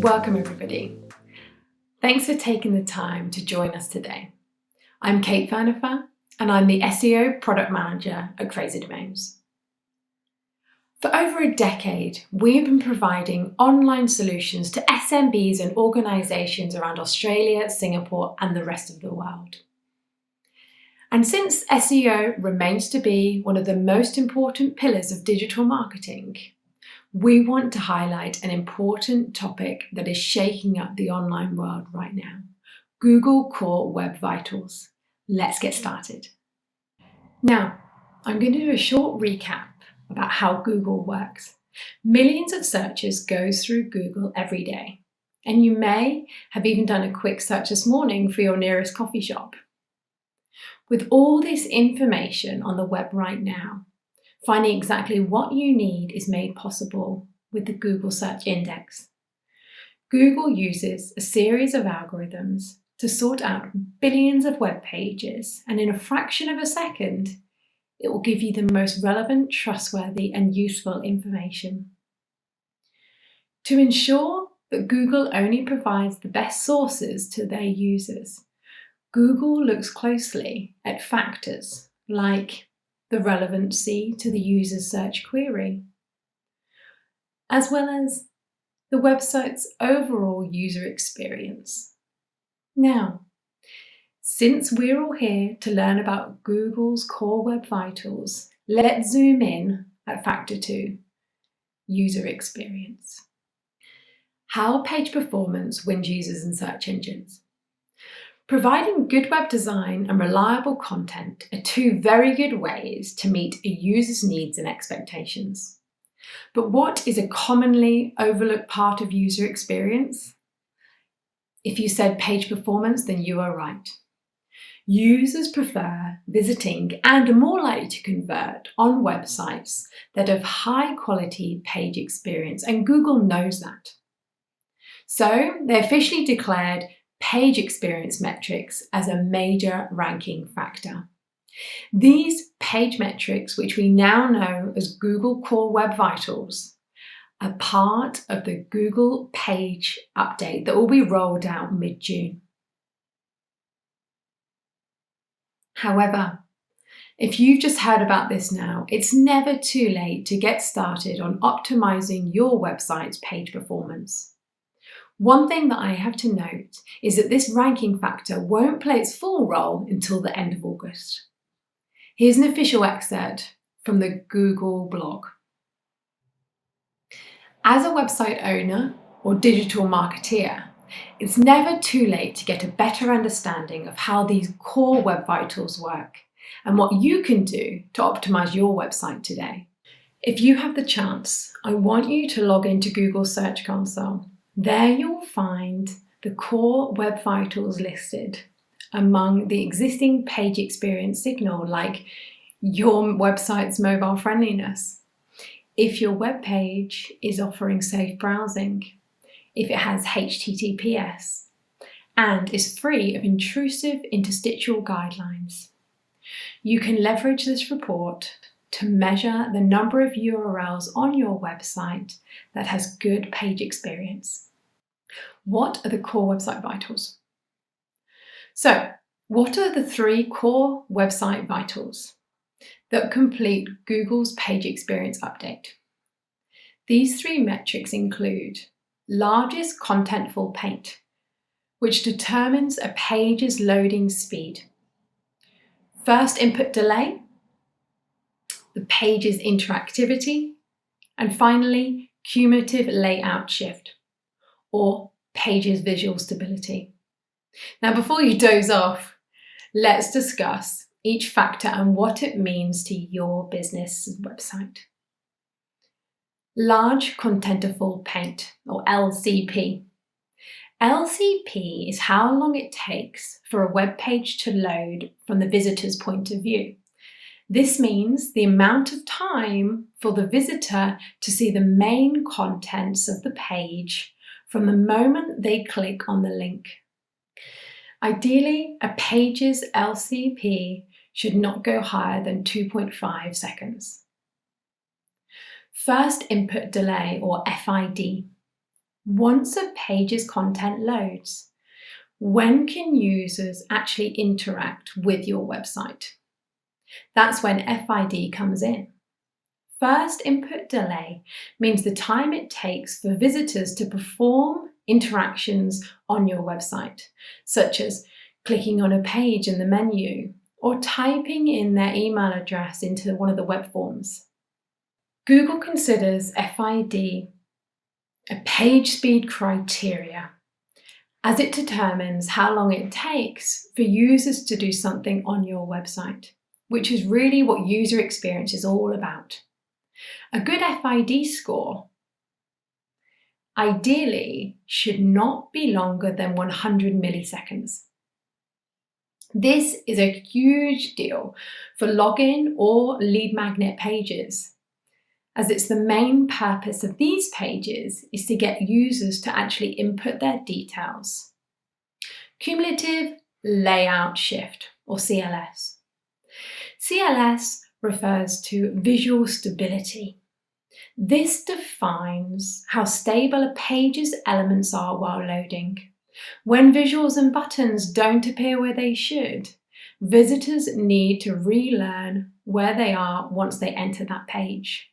Welcome everybody. Thanks for taking the time to join us today. I'm Kate Fernifer and I'm the SEO Product Manager at Crazy Domains. For over a decade, we have been providing online solutions to SMBs and organisations around Australia, Singapore and the rest of the world. And since SEO remains to be one of the most important pillars of digital marketing, we want to highlight an important topic that is shaking up the online world right now: Google Core Web Vitals. Let's get started. Now, I'm going to do a short recap about how Google works. Millions of searches go through Google every day, and you may have even done a quick search this morning for your nearest coffee shop. With all this information on the web right now, finding exactly what you need is made possible with the Google Search Index. Google uses a series of algorithms to sort out billions of web pages, and in a fraction of a second, it will give you the most relevant, trustworthy, and useful information. To ensure that Google only provides the best sources to their users, Google looks closely at factors like the relevancy to the user's search query, as well as the website's overall user experience. Now, since we're all here to learn about Google's Core Web Vitals, let's zoom in at Factor 2, user experience. How page performance wins users in search engines. Providing good web design and reliable content are two very good ways to meet a user's needs and expectations. But what is a commonly overlooked part of user experience? If you said page performance, then you are right. Users prefer visiting and are more likely to convert on websites that have high quality page experience, and Google knows that. So they officially declared page experience metrics as a major ranking factor. These page metrics, which we now know as Google Core Web Vitals, are part of the Google Page update that will be rolled out mid-June. However, if you've just heard about this now, it's never too late to get started on optimizing your website's page performance. One thing that I have to note is that this ranking factor won't play its full role until the end of August. Here's an official excerpt from the Google blog. As a website owner or digital marketeer, it's never too late to get a better understanding of how these core web vitals work and what you can do to optimize your website today. If you have the chance, I want you to log into Google Search Console. There you'll find the core web vitals listed among the existing page experience signal, like your website's mobile friendliness, if your web page is offering safe browsing, if it has HTTPS, and is free of intrusive interstitial guidelines. You can leverage this report to measure the number of URLs on your website that has good page experience. What are the core website vitals? So, what are the three core website vitals that complete Google's page experience update? These three metrics include largest contentful paint, which determines a page's loading speed, first input delay, the page's interactivity, and finally, cumulative layout shift, or page's visual stability. Now, before you doze off, let's discuss each factor and what it means to your business website. Large contentful paint, or LCP. LCP is how long it takes for a web page to load from the visitor's point of view. This means the amount of time for the visitor to see the main contents of the page from the moment they click on the link. Ideally, a page's LCP should not go higher than 2.5 seconds. First input delay, or FID. Once a page's content loads, when can users actually interact with your website? That's when FID comes in. First input delay means the time it takes for visitors to perform interactions on your website, such as clicking on a page in the menu or typing in their email address into one of the web forms. Google considers FID a page speed criteria, as it determines how long it takes for users to do something on your website, which is really what user experience is all about. A good FID score ideally should not be longer than 100 milliseconds. This is a huge deal for login or lead magnet pages, as it's the main purpose of these pages is to get users to actually input their details. Cumulative Layout Shift, or CLS. CLS refers to visual stability. This defines how stable a page's elements are while loading. When visuals and buttons don't appear where they should, visitors need to relearn where they are once they enter that page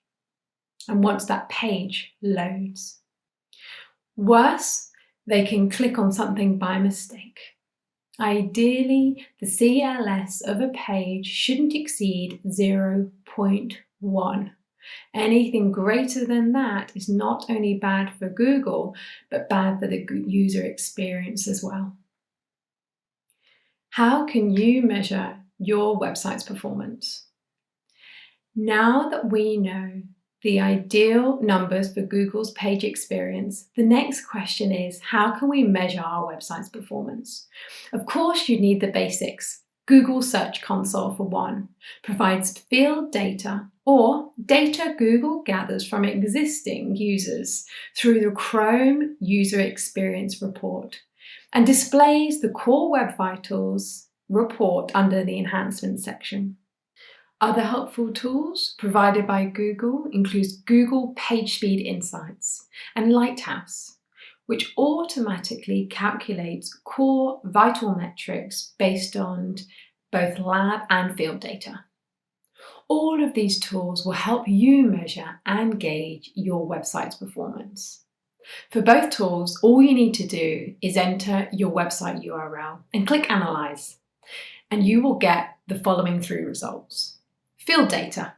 and once that page loads. Worse, they can click on something by mistake. Ideally, the CLS of a page shouldn't exceed 0.1. Anything greater than that is not only bad for Google, but bad for the user experience as well. How can you measure your website's performance? Now that we know the ideal numbers for Google's page experience, the next question is, how can we measure our website's performance? Of course, you need the basics. Google Search Console, for one, provides field data or data Google gathers from existing users through the Chrome User Experience Report and displays the Core Web Vitals report under the Enhancements section. Other helpful tools provided by Google include Google PageSpeed Insights and Lighthouse, which automatically calculates core vital metrics based on both lab and field data. All of these tools will help you measure and gauge your website's performance. For both tools, all you need to do is enter your website URL and click Analyze, and you will get the following three results. Field data.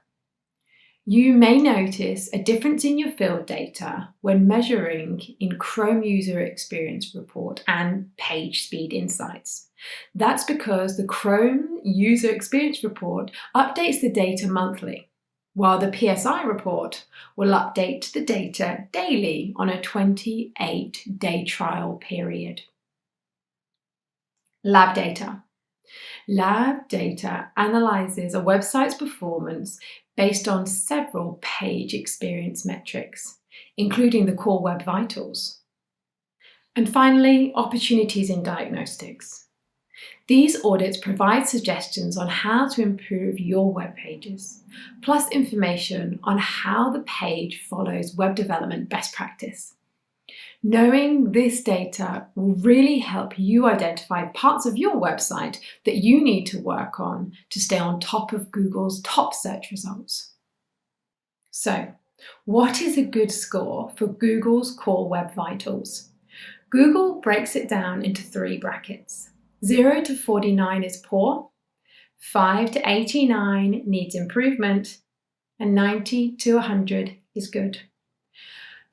You may notice a difference in your field data when measuring in Chrome User Experience Report and PageSpeed Insights. That's because the Chrome User Experience Report updates the data monthly, while the PSI report will update the data daily on a 28-day trial period. Lab data. Lab data analyzes a website's performance based on several page experience metrics, including the Core Web Vitals. And finally, opportunities in diagnostics. These audits provide suggestions on how to improve your web pages, plus information on how the page follows web development best practice. Knowing this data will really help you identify parts of your website that you need to work on to stay on top of Google's top search results. So, what is a good score for Google's Core Web Vitals? Google breaks it down into 3 brackets. 0 to 49 is poor, 5 to 89 needs improvement, and 90 to 100 is good.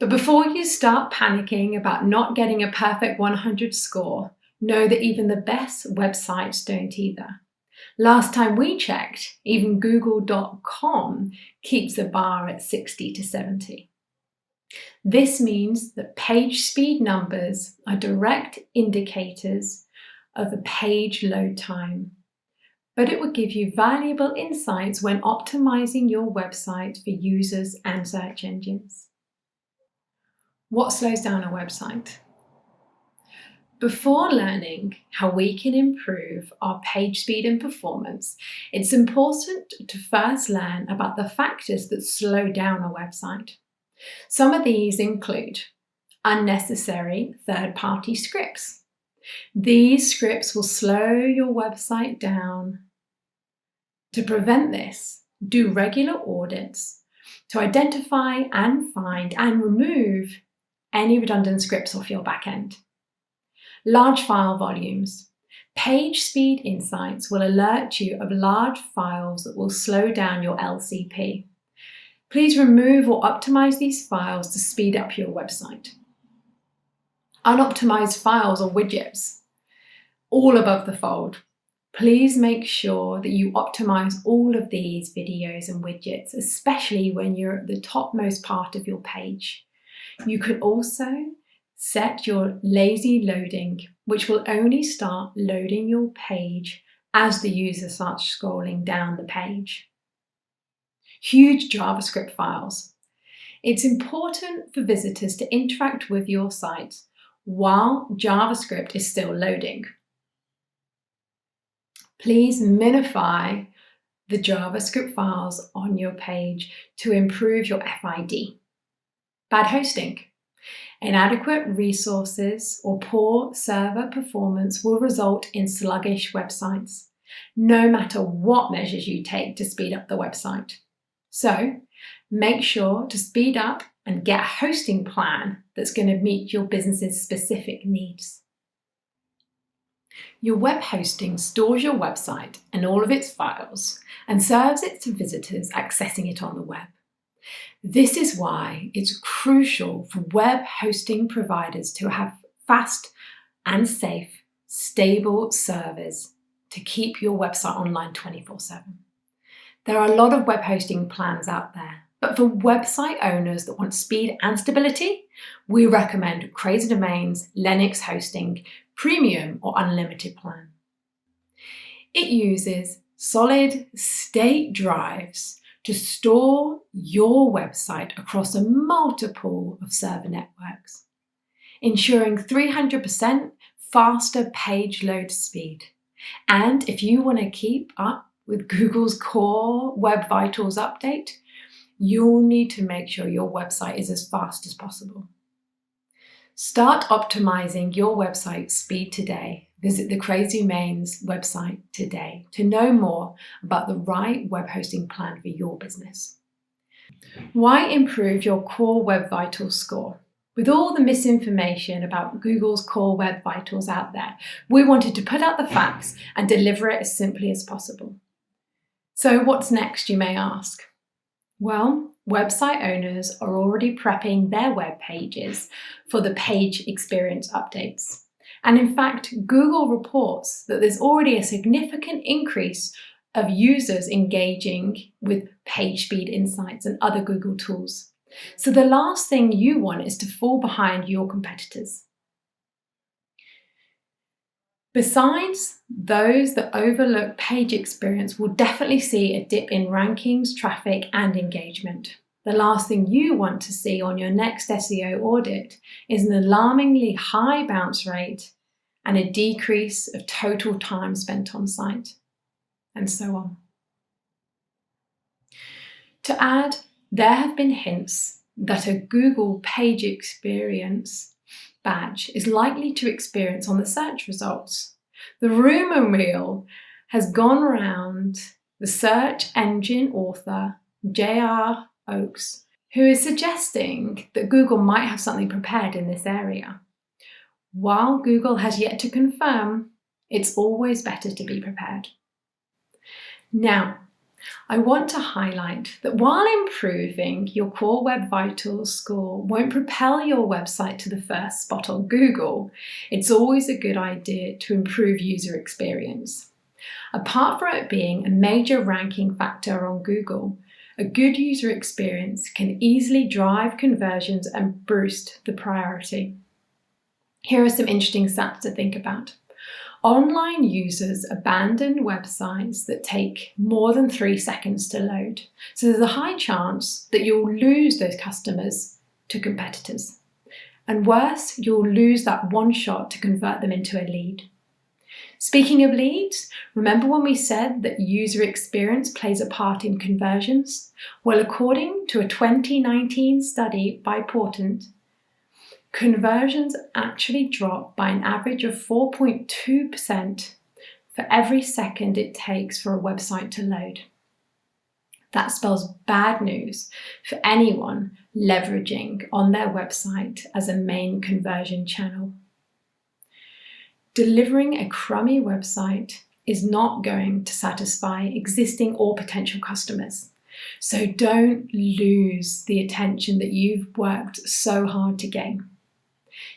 But before you start panicking about not getting a perfect 100 score, know that even the best websites don't either. Last time we checked, even Google.com keeps the bar at 60 to 70. This means that page speed numbers are direct indicators of the page load time, but it will give you valuable insights when optimizing your website for users and search engines. What slows down a website? Before learning how we can improve our page speed and performance, it's important to first learn about the factors that slow down a website. Some of these include unnecessary third-party scripts. These scripts will slow your website down. To prevent this, do regular audits to identify and find and remove any redundant scripts off your backend. Large file volumes. Page speed insights will alert you of large files that will slow down your LCP. Please remove or optimize these files to speed up your website. Unoptimized files or widgets, all above the fold. Please make sure that you optimize all of these videos and widgets, especially when you're at the topmost part of your page. You could also set your lazy loading, which will only start loading your page as the user starts scrolling down the page. Huge JavaScript files. It's important for visitors to interact with your site while JavaScript is still loading. Please minify the JavaScript files on your page to improve your FID. Bad hosting. Inadequate resources or poor server performance will result in sluggish websites, no matter what measures you take to speed up the website. So, make sure to speed up and get a hosting plan that's going to meet your business's specific needs. Your web hosting stores your website and all of its files and serves it to visitors accessing it on the web. This is why it's crucial for web hosting providers to have fast and safe, stable servers to keep your website online 24/7. There are a lot of web hosting plans out there, but for website owners that want speed and stability, we recommend Crazy Domains Linux Hosting Premium or Unlimited plan. It uses solid state drives to store your website across a multiple of server networks, ensuring 300% faster page load speed. And if you want to keep up with Google's core Web Vitals update, you'll need to make sure your website is as fast as possible. Start optimizing your website speed today. Visit the Crazy Domains website today to know more about the right web hosting plan for your business. Why improve your core Web Vitals score? With all the misinformation about Google's core Web Vitals out there, we wanted to put out the facts and deliver it as simply as possible. So what's next, you may ask? Well, website owners are already prepping their web pages for the page experience updates. And in fact, Google reports that there's already a significant increase of users engaging with page speed insights and other Google tools. So the last thing you want is to fall behind your competitors. Besides, those that overlook page experience will definitely see a dip in rankings, traffic, and engagement. The last thing you want to see on your next SEO audit is an alarmingly high bounce rate and a decrease of total time spent on site, and so on. To add, there have been hints that a Google page experience badge is likely to experience on the search results. The rumor mill has gone around the search engine author J.R. Oakes, who is suggesting that Google might have something prepared in this area. While Google has yet to confirm, it's always better to be prepared. Now, I want to highlight that while improving your core Web Vitals score won't propel your website to the first spot on Google, it's always a good idea to improve user experience. Apart from it being a major ranking factor on Google, a good user experience can easily drive conversions and boost the priority. Here are some interesting stats to think about. Online users abandon websites that take more than 3 seconds to load. So there's a high chance that you'll lose those customers to competitors. And worse, you'll lose that one shot to convert them into a lead. Speaking of leads, remember when we said that user experience plays a part in conversions? Well, according to a 2019 study by Portent, conversions actually drop by an average of 4.2% for every second it takes for a website to load. That spells bad news for anyone leveraging on their website as a main conversion channel. Delivering a crummy website is not going to satisfy existing or potential customers. So don't lose the attention that you've worked so hard to gain.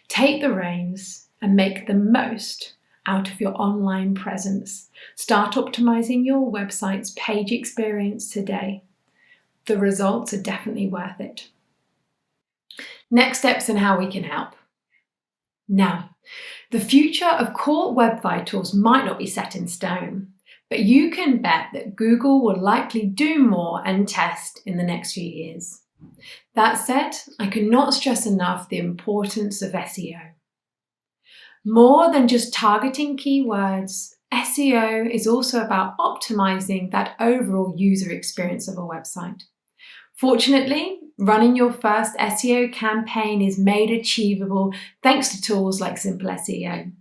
Take the reins and make the most out of your online presence. Start optimizing your website's page experience today. The results are definitely worth it. Next steps and how we can help. Now, the future of core web vitals might not be set in stone, but you can bet that Google will likely do more and test in the next few years. That said, I cannot stress enough the importance of SEO. More than just targeting keywords, SEO is also about optimizing that overall user experience of a website. Fortunately, running your first SEO campaign is made achievable thanks to tools like Simple SEO.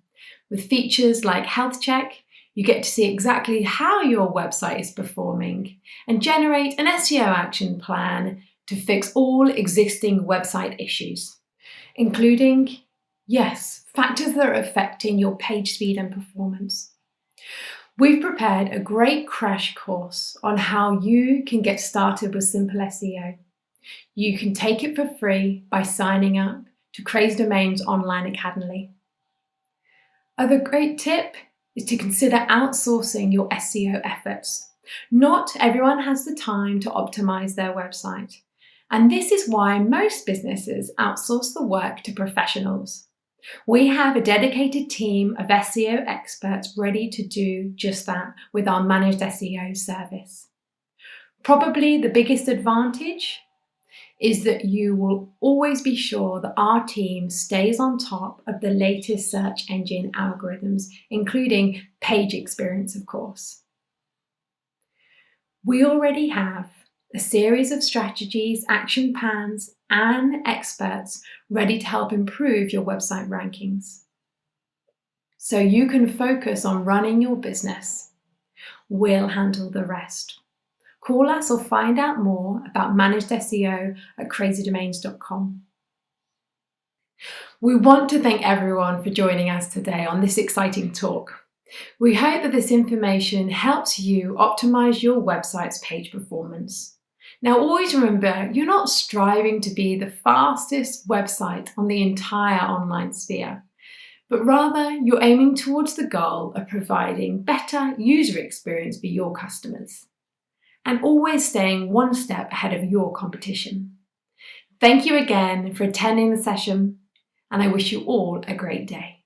With features like Health Check, you get to see exactly how your website is performing and generate an SEO action plan to fix all existing website issues, including, yes, factors that are affecting your page speed and performance. We've prepared a great crash course on how you can get started with Simple SEO. You can take it for free by signing up to Crazy Domains Online Academy. Other great tip is to consider outsourcing your SEO efforts. Not everyone has the time to optimize their website, and this is why most businesses outsource the work to professionals. We have a dedicated team of SEO experts ready to do just that with our managed SEO service. Probably the biggest advantage is that you will always be sure that our team stays on top of the latest search engine algorithms, including page experience, of course. We already have a series of strategies, action plans, and experts ready to help improve your website rankings. So you can focus on running your business. We'll handle the rest. Call us or find out more about managed SEO at crazydomains.com. We want to thank everyone for joining us today on this exciting talk. We hope that this information helps you optimize your website's page performance. Now, always remember, you're not striving to be the fastest website on the entire online sphere, but rather you're aiming towards the goal of providing better user experience for your customers and always staying one step ahead of your competition. Thank you again for attending the session, and I wish you all a great day.